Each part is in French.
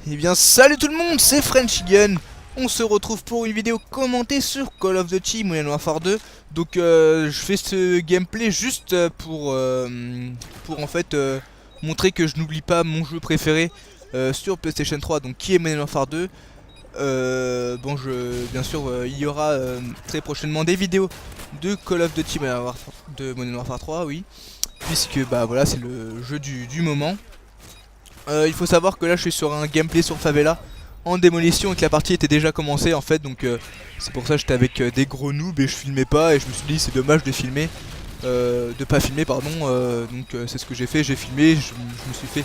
Eh bien salut tout le monde, c'est Frenchygun. On se retrouve pour une vidéo commentée sur Call of Duty Modern Warfare 2. Donc je fais ce gameplay juste pour en fait montrer que je n'oublie pas mon jeu préféré sur PlayStation 3, donc qui est Modern Warfare 2. Bien sûr il y aura très prochainement des vidéos de Call of Duty Modern Warfare 3, oui. Puisque bah voilà, c'est le jeu du moment. Il faut savoir que là je suis sur un gameplay sur Favela en démolition et que la partie était déjà commencée en fait, donc c'est pour ça que j'étais avec des gros noobs et je filmais pas, et je me suis dit c'est dommage de filmer, de pas filmer pardon, c'est ce que j'ai fait, j'ai filmé, je me suis fait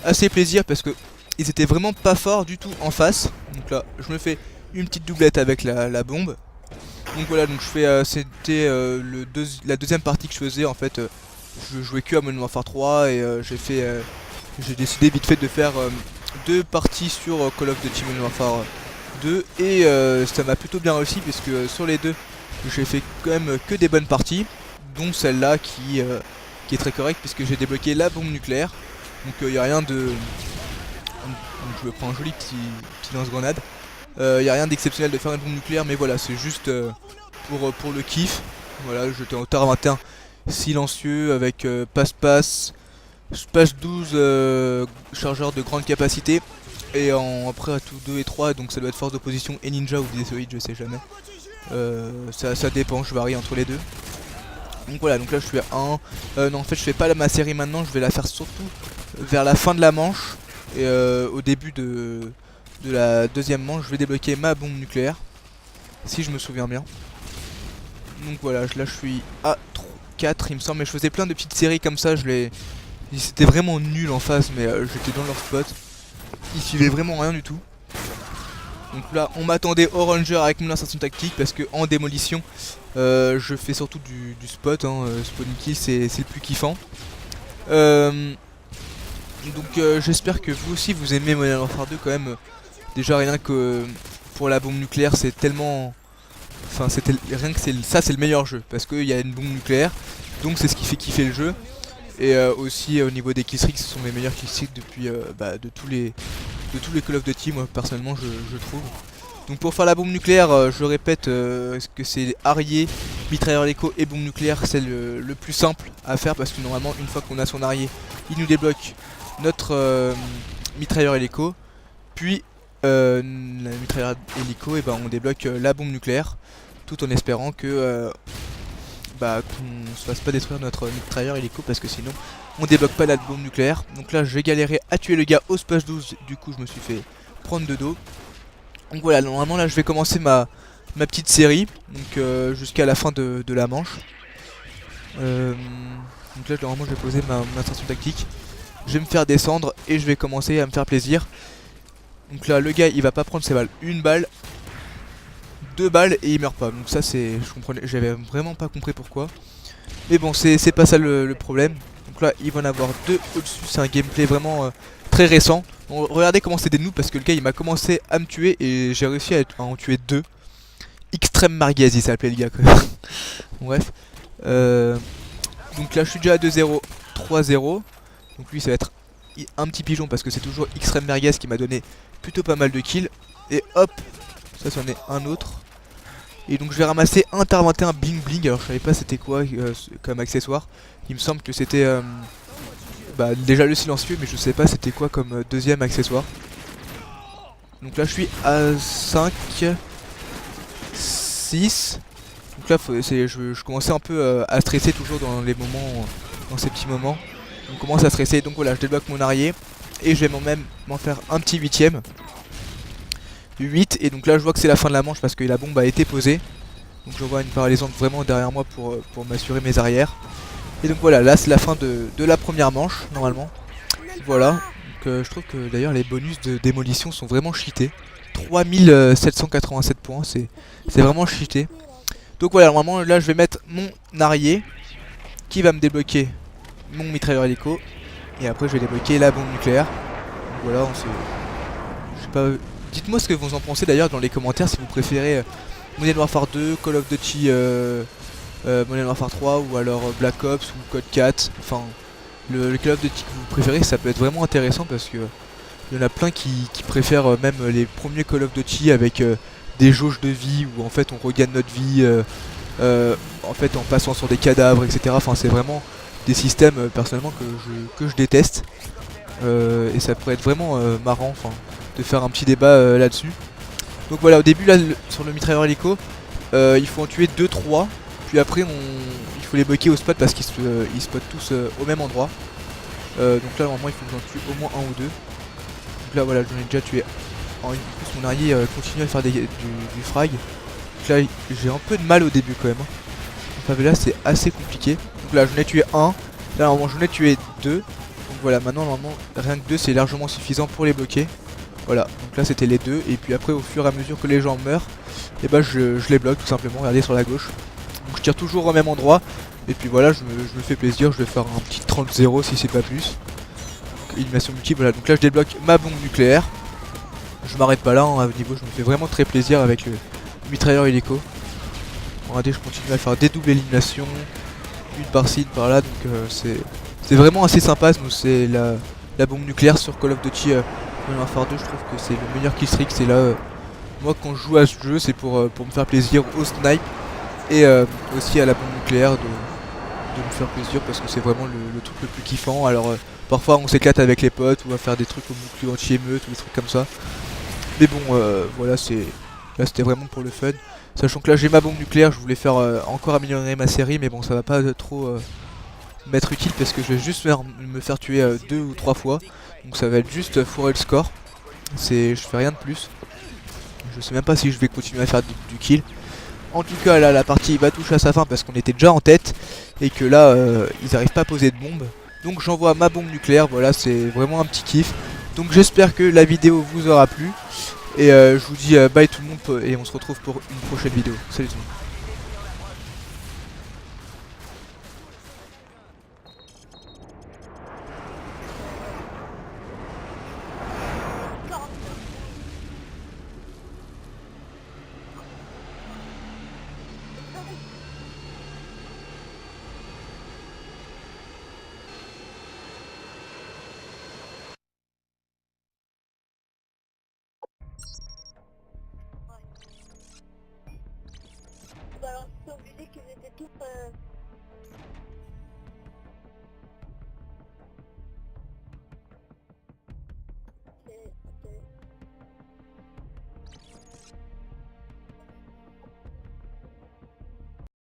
assez plaisir parce que ils étaient vraiment pas forts du tout en face. Donc là je me fais une petite doublette avec la bombe. Donc voilà, donc je fais c'était la deuxième partie que je faisais en fait. Je jouais que à Modern Warfare 3 et j'ai décidé vite fait de faire deux parties sur Call of Duty Modern Warfare 2 et ça m'a plutôt bien réussi puisque sur les deux j'ai fait quand même que des bonnes parties, dont celle-là qui est très correcte puisque j'ai débloqué la bombe nucléaire. Donc il n'y a rien de... Donc, je prends un joli petit lance-grenade. Il n'y a rien d'exceptionnel de faire une bombe nucléaire, mais voilà, c'est juste pour le kiff. Voilà, j'étais en TAR 21 silencieux avec passe-passe, Splash 12 chargeur de grande capacité, et après à tout 2 et 3, donc ça doit être force d'opposition et ninja ou désoïde, je sais jamais. Ça dépend, je varie entre les deux. Donc voilà, donc là je suis à 1. Non, en fait je fais pas ma série maintenant, je vais la faire surtout vers la fin de la manche. Et au début de la deuxième manche, je vais débloquer ma bombe nucléaire, si je me souviens bien. Donc voilà, là je suis à 4 il me semble, mais je faisais plein de petites séries comme ça, c'était vraiment nul en face, mais j'étais dans leur spot. Ils suivaient vraiment rien du tout. Donc là on m'attendait au ranger avec mon insertion tactique parce que en démolition je fais surtout du spot, spawn kill c'est le plus kiffant. J'espère que vous aussi vous aimez Modern Warfare 2 quand même. Déjà rien que pour la bombe nucléaire c'est tellement... Enfin rien que ça c'est le meilleur jeu parce qu'il y a une bombe nucléaire, donc c'est ce qui fait kiffer le jeu. Et aussi au niveau des killstreaks, ce sont mes meilleurs killstreaks depuis de tous les Call of Duty, moi personnellement je trouve. Donc pour faire la bombe nucléaire, je répète que c'est Harrier, mitrailleur hélico et bombe nucléaire, c'est le plus simple à faire parce que normalement une fois qu'on a son Harrier, il nous débloque notre mitrailleur hélico, puis la mitrailleur hélico, et on débloque la bombe nucléaire, tout en espérant que qu'on se fasse pas détruire notre mitrailleur hélico parce que sinon on débloque pas la bombe nucléaire. Donc là j'ai galéré à tuer le gars au Splash 12, du coup je me suis fait prendre de dos. Donc voilà, normalement là je vais commencer ma petite série, donc jusqu'à la fin de la manche. Donc là normalement je vais poser ma insertion tactique, je vais me faire descendre et je vais commencer à me faire plaisir. Donc là le gars il va pas prendre ses balles, une balle, 2 balles et il meurt pas. Donc ça c'est, j'avais vraiment pas compris pourquoi. Mais bon, c'est pas ça le problème. Donc là il va en avoir 2 au-dessus, c'est un gameplay vraiment très récent. Donc, regardez comment c'est des noobs parce que le gars il m'a commencé à me tuer et j'ai réussi à en tuer 2. Extrême Marguez il s'appelait le gars quand même. Bref. Donc là je suis déjà à 2-0, 3-0. Donc lui ça va être un petit pigeon parce que c'est toujours Extrême Merguez qui m'a donné plutôt pas mal de kills. Et hop, ça c'en est un autre. Et donc je vais ramasser un TAR 21 bling bling. Alors je savais pas c'était quoi comme accessoire. Il me semble que c'était déjà le silencieux, mais je sais pas c'était quoi comme deuxième accessoire. Donc là je suis à 5, 6. Donc là je commençais un peu à stresser toujours dans les moments, dans ces petits moments. On commence à stresser, donc voilà je débloque mon arrière. Et je vais même m'en faire un petit 8ème. 8, et donc là je vois que c'est la fin de la manche parce que la bombe a été posée. Donc je vois une paralysante vraiment derrière moi pour m'assurer mes arrières. Et donc voilà, là c'est la fin de la première manche normalement. Voilà, donc je trouve que d'ailleurs les bonus de démolition sont vraiment cheatés. 3787 points, c'est vraiment cheaté. Donc voilà, normalement là je vais mettre mon arrière qui va me débloquer mon mitrailleur hélico. Et après je vais débloquer la bombe nucléaire. Donc voilà, je sais pas... Dites-moi ce que vous en pensez d'ailleurs dans les commentaires, si vous préférez Modern Warfare 2, Call of Duty Modern Warfare 3 ou alors Black Ops ou Code 4. Enfin, le Call of Duty que vous préférez, ça peut être vraiment intéressant parce que Il y en a plein qui préfèrent même les premiers Call of Duty avec des jauges de vie où en fait on regagne notre vie en fait en passant sur des cadavres, etc. Enfin c'est vraiment des systèmes personnellement que je déteste. Et ça pourrait être vraiment marrant de faire un petit débat là-dessus. Donc voilà, au début là sur le mitrailleur hélico, il faut en tuer 2-3, puis après il faut les bloquer au spot parce qu'ils ils spotent tous au même endroit. Donc là normalement il faut que j'en tue au moins un ou deux. Donc là voilà, j'en ai déjà tué en une. En plus mon allié continue à faire du frag. Donc là j'ai un peu de mal au début quand même. En favela c'est assez compliqué. Donc là j'en ai tué un, là normalement j'en ai tué deux. Donc voilà, maintenant normalement rien que deux c'est largement suffisant pour les bloquer. Voilà, donc là c'était les deux, et puis après au fur et à mesure que les gens meurent, et bah je les bloque tout simplement, regardez sur la gauche. Donc je tire toujours au même endroit, et puis voilà, je me fais plaisir, je vais faire un petit 30-0 si c'est pas plus. Donc, élimination multiple, voilà, donc là je débloque ma bombe nucléaire. Je m'arrête pas là, hein, à niveau je me fais vraiment très plaisir avec le mitrailleur hélico. Regardez, je continue à faire des doubles éliminations, une par-ci, une par-là, donc c'est vraiment assez sympa, c'est la bombe nucléaire sur Call of Duty Modern Warfare 2, je trouve que c'est le meilleur killstreak. C'est là, moi quand je joue à ce jeu, c'est pour me faire plaisir au snipe et aussi à la bombe nucléaire de me faire plaisir parce que c'est vraiment le truc le plus kiffant. Alors parfois on s'éclate avec les potes ou on va faire des trucs au bouclier anti-émeute ou des trucs comme ça. Mais bon, voilà, là c'était vraiment pour le fun. Sachant que là j'ai ma bombe nucléaire, je voulais faire encore améliorer ma série, mais bon ça va pas trop m'être utile parce que je vais juste me faire tuer 2 ou 3 fois. Donc ça va être juste fourrer le score. Je fais rien de plus. Je sais même pas si je vais continuer à faire du kill. En tout cas là la partie va toucher à sa fin parce qu'on était déjà en tête. Et que là ils arrivent pas à poser de bombe. Donc j'envoie ma bombe nucléaire, voilà c'est vraiment un petit kiff. Donc j'espère que la vidéo vous aura plu. Et je vous dis bye tout le monde et on se retrouve pour une prochaine vidéo. Salut tout le monde.